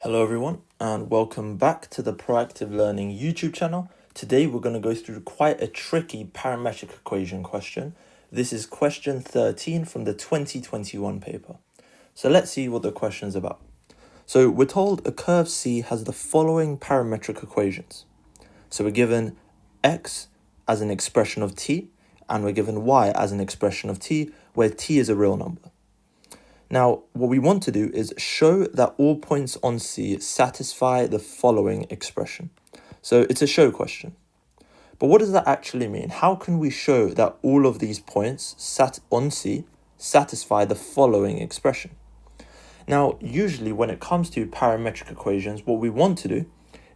Hello everyone and welcome back to the Proactive Learning YouTube channel. Today we're going to go through quite a tricky parametric equation question. This is question 13 from the 2021 paper. So let's see what the question is about. So we're told a curve C has the following parametric equations. So we're given x as an expression of t and we're given y as an expression of t where t is a real number. Now, what we want to do is show that all points on C satisfy the following expression. So it's a show question. But what does that actually mean? How can we show that all of these points on C satisfy the following expression? Now, usually when it comes to parametric equations, what we want to do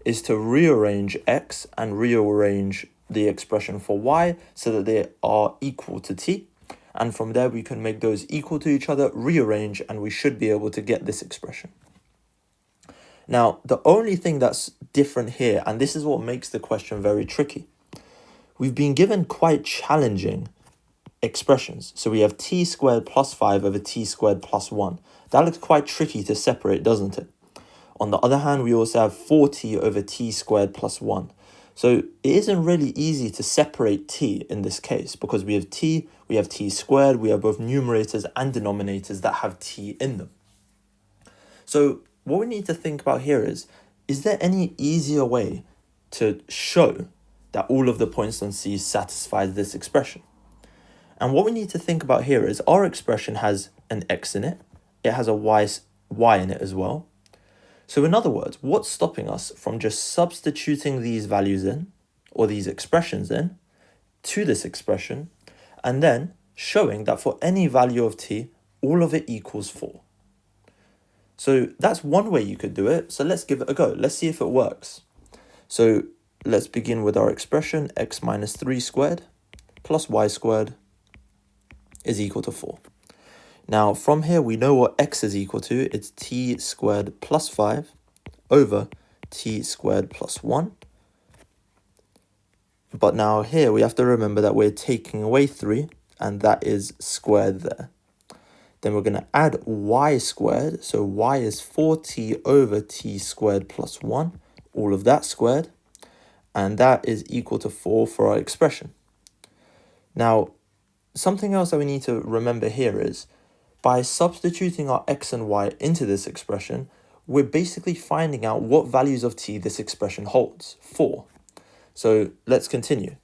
is to rearrange x and rearrange the expression for y so that they are equal to t. And from there, we can make those equal to each other, rearrange, and we should be able to get this expression. Now, the only thing that's different here, and this is what makes the question very tricky, we've been given quite challenging expressions. So we have t squared plus 5 over t squared plus 1. That looks quite tricky to separate, doesn't it? On the other hand, we also have 4t over t squared plus 1. So it isn't really easy to separate t in this case because we have t squared, we have both numerators and denominators that have t in them. So what we need to think about here is there any easier way to show that all of the points on C satisfy this expression? And what we need to think about here is our expression has an x in it, it has a y in it as well. So in other words, what's stopping us from just substituting these values in, or these expressions in, to this expression, and then showing that for any value of t, all of it equals 4. So that's one way you could do it. So let's give it a go. Let's see if it works. So let's begin with our expression, x minus 3 squared plus y squared is equal to 4. Now, from here, we know what x is equal to. It's t squared plus 5 over t squared plus 1. But now here, we have to remember that we're taking away 3, and that is squared there. Then we're going to add y squared. So y is 4t over t squared plus 1, all of that squared. And that is equal to 4 for our expression. Now, something else that we need to remember here is, by substituting our x and y into this expression, we're basically finding out what values of t this expression holds, 4. So let's continue.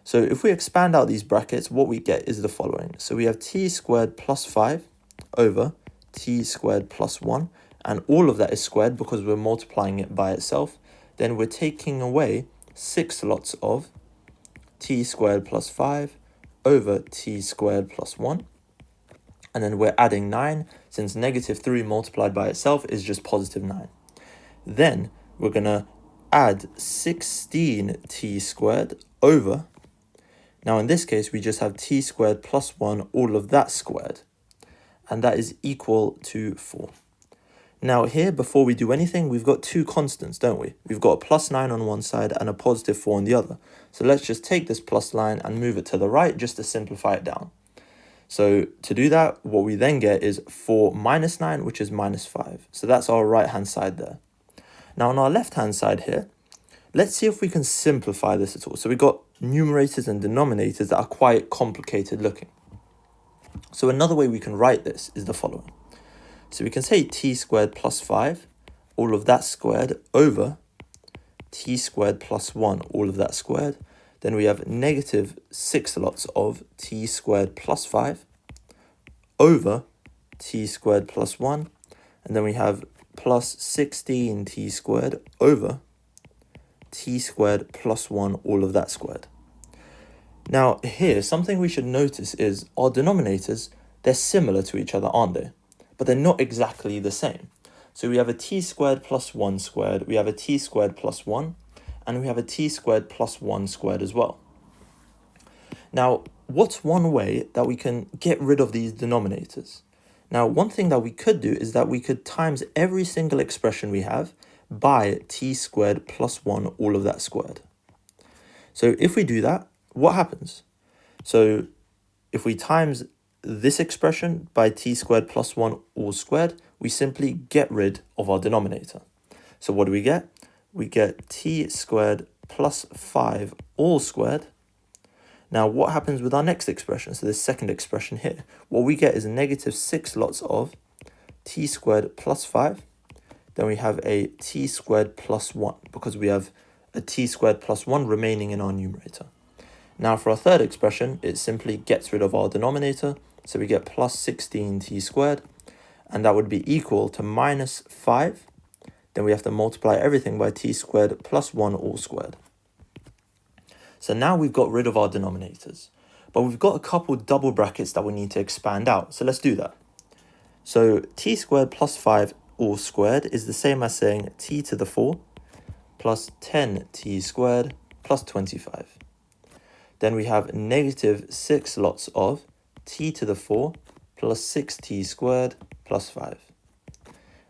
So if we expand out these brackets, what we get is the following. So we have t squared plus 5 over t squared plus 1, and all of that is squared because we're multiplying it by itself. Then we're taking away 6 lots of t squared plus 5 over t squared plus 1. And then we're adding 9, since negative 3 multiplied by itself is just positive 9. Then we're going to add 16t squared over, now in this case, we just have t squared plus 1, all of that squared. And that is equal to 4. Now here, before we do anything, we've got two constants, don't we? We've got a plus 9 on one side and a positive 4 on the other. So let's just take this plus line and move it to the right just to simplify it down. So to do that, what we then get is 4 minus 9, which is minus 5. So that's our right-hand side there. Now on our left-hand side here, let's see if we can simplify this at all. So we've got numerators and denominators that are quite complicated looking. So another way we can write this is the following. So we can say t squared plus 5, all of that squared, over t squared plus 1, all of that squared. Then we have negative 6 lots of t squared plus 5 over t squared plus 1. And then we have plus 16t squared over t squared plus 1, all of that squared. Now here, something we should notice is our denominators, they're similar to each other, aren't they? But they're not exactly the same. So we have a t squared plus 1 squared, we have a t squared plus 1, and we have a t squared plus 1 squared as well. Now, what's one way that we can get rid of these denominators? Now, one thing that we could do is that we could times every single expression we have by t squared plus 1, all of that squared. So if we do that, what happens? So if we times this expression by t squared plus 1 all squared, we simply get rid of our denominator. So what do we get? We get t squared plus 5 all squared. Now what happens with our next expression? So this second expression here, what we get is negative 6 lots of t squared plus 5. Then we have a t squared plus 1 because we have a t squared plus 1 remaining in our numerator. Now for our third expression, it simply gets rid of our denominator. So we get plus 16t squared, and that would be equal to minus 5. Then we have to multiply everything by t squared plus 1 all squared. So now we've got rid of our denominators, but we've got a couple double brackets that we need to expand out. So let's do that. So t squared plus 5 all squared is the same as saying t to the 4 plus 10t squared plus 25. Then we have negative 6 lots of t to the 4 plus 6t squared plus 5.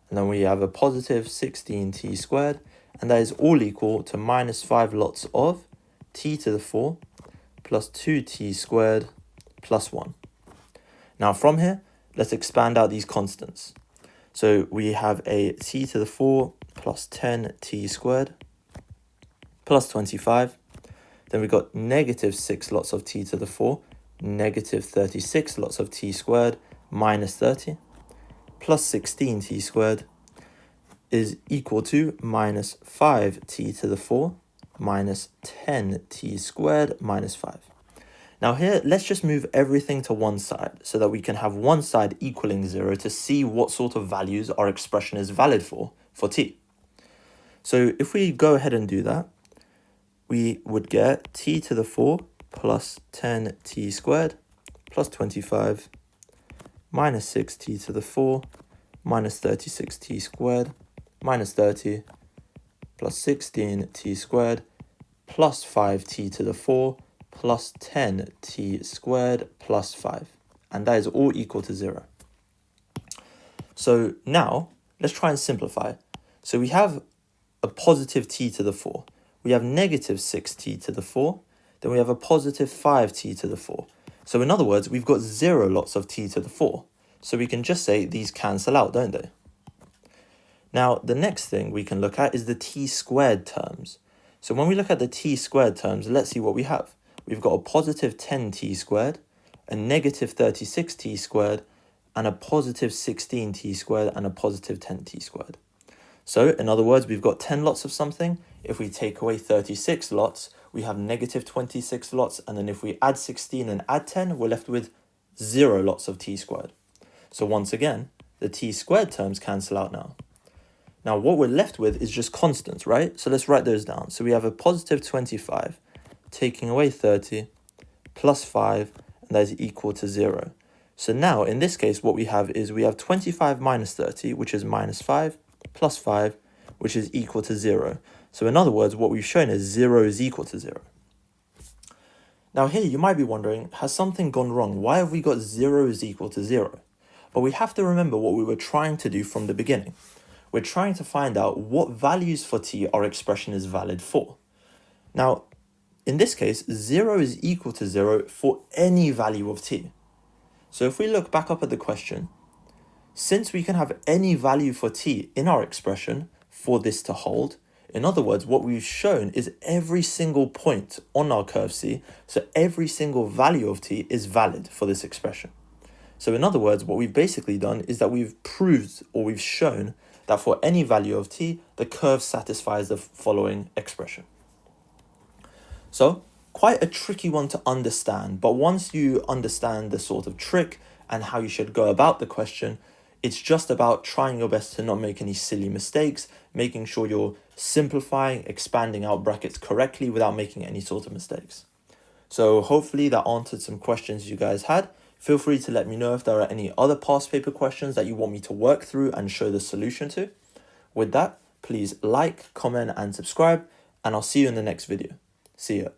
And then we have a positive 16t squared, and that is all equal to minus 5 lots of t to the 4 plus 2t squared plus 1. Now from here, let's expand out these constants. So we have a t to the 4 plus 10t squared plus 25. Then we've got negative 6 lots of t to the 4, negative 36 lots of t squared minus 30 plus 16t squared is equal to minus 5t to the 4 minus 10t squared minus 5. Now here, let's just move everything to one side so that we can have one side equaling 0 to see what sort of values our expression is valid for t. So if we go ahead and do that, we would get t to the 4 plus 10t squared plus 25 minus 6t to the 4 minus 36t squared minus 30 plus 16t squared plus 5t to the 4 plus 10t squared plus 5. And that is all equal to 0. So now, let's try and simplify. So we have a positive t to the 4. We have negative 6t to the 4. Then we have a positive 5t to the 4. So in other words, we've got 0 lots of t to the 4. So we can just say these cancel out, don't they? Now, the next thing we can look at is the t squared terms. So when we look at the t squared terms, let's see what we have. We've got a positive 10t squared, a negative 36t squared, and a positive 16t squared, and a positive 10t squared. So in other words, we've got 10 lots of something. If we take away 36 lots, we have negative 26 lots. And then if we add 16 and add 10, we're left with 0 lots of t squared. So once again, the t squared terms cancel out now. Now what we're left with is just constants, right? So let's write those down. So we have a positive 25, taking away 30, plus 5, and that is equal to 0. So now in this case, what we have is we have 25 minus 30, which is minus 5, plus 5, which is equal to 0. So in other words, what we've shown is 0 is equal to 0. Now here you might be wondering, has something gone wrong? Why have we got 0 is equal to 0? But we have to remember what we were trying to do from the beginning. We're trying to find out what values for t our expression is valid for. Now, in this case, 0 is equal to 0 for any value of t. So if we look back up at the question, since we can have any value for t in our expression for this to hold, in other words, what we've shown is every single point on our curve C, so every single value of t is valid for this expression. So in other words, what we've basically done is that we've proved or we've shown that for any value of t, the curve satisfies the following expression. So quite a tricky one to understand, but once you understand the sort of trick and how you should go about the question, it's just about trying your best to not make any silly mistakes, making sure you're simplifying, expanding out brackets correctly without making any sort of mistakes. So hopefully that answered some questions you guys had. Feel free to let me know if there are any other past paper questions that you want me to work through and show the solution to. With that, please like, comment, and subscribe, and I'll see you in the next video. See ya.